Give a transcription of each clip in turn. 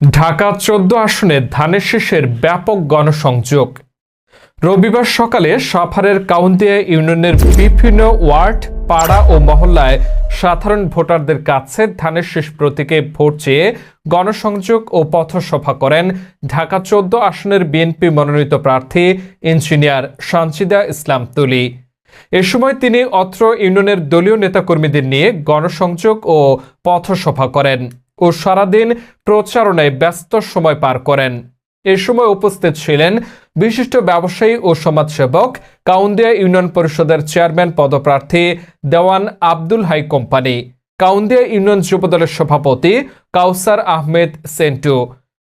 ঢাকা ১৪ আসনে ধানের শীষের ব্যাপক গণসংযোগ। রবিবার সকালে সাভারের কাউন্দিয়া ইউনিয়নের বিভিন্ন ওয়ার্ড, পাড়া ও মহল্লায় সাধারণ ভোটারদের কাছে ধানের শীষ প্রতীকে ভোট চেয়ে গণসংযোগ ও পথসভা করেন ঢাকা ১৪ আসনের বিএনপি মনোনীত প্রার্থী ইঞ্জিনিয়ার সানজিদা ইসলাম তুলি। এ সময় তিনি অত্র ইউনিয়নের দলীয় নেতাকর্মীদের নিয়ে গণসংযোগ ও পথসভা করেন ও সারাদিন প্রচারণায় ব্যস্ত সময় পার করেন। এ সময় উপস্থিত ছিলেন বিশিষ্ট ব্যবসায়ী ও সমাজসেবক, কাউন্দিয়া ইউনিয়ন পরিষদের চেয়ারম্যান পদপ্রার্থী দেওয়ান আব্দুল হাই কোম্পানি, কাউন্দিয়া ইউনিয়ন যুবদলের সভাপতি কাউসার আহমেদ সেন্টু,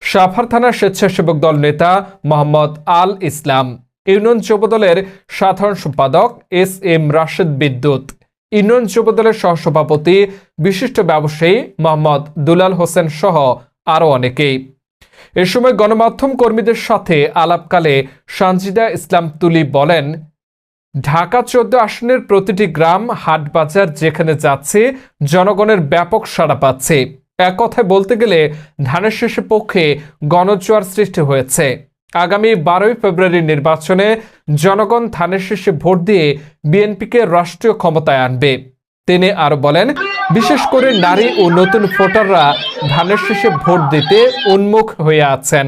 সাভার থানার স্বেচ্ছাসেবক দল নেতা মোহাম্মদ আল ইসলাম, ইউনিয়ন যুবদলের সাধারণ সম্পাদক এস এম রাশেদ বিদ্যুৎ, ইউনিয়ন যুবদলের সহসভাপতি বিশিষ্ট ব্যবসায়ী মোহাম্মদ দুলাল হোসেন সহ আরও অনেকেই। এ সময় গণমাধ্যম কর্মীদের সাথে আলাপকালে সানজিদা ইসলাম তুলি বলেন, ঢাকা ১৪ আসনের প্রতিটি গ্রাম, হাট, বাজার যেখানে যাচ্ছে জনগণের ব্যাপক সাড়া পাচ্ছে। এক কথায় বলতে গেলে ধানের শীষের পক্ষে গণজোয়ার সৃষ্টি হয়েছে। আগামী ১২ই ফেব্রুয়ারি নির্বাচনে জনগণ ধানের শীষে ভোট দিয়ে বিএনপিকে রাষ্ট্রীয় ক্ষমতায় আনবে। তিনি আরো বলেন, বিশেষ করে নারী ও নতুন ভোটাররা ধানের শীষে ভোট দিতে উন্মুখ হয়ে আছেন।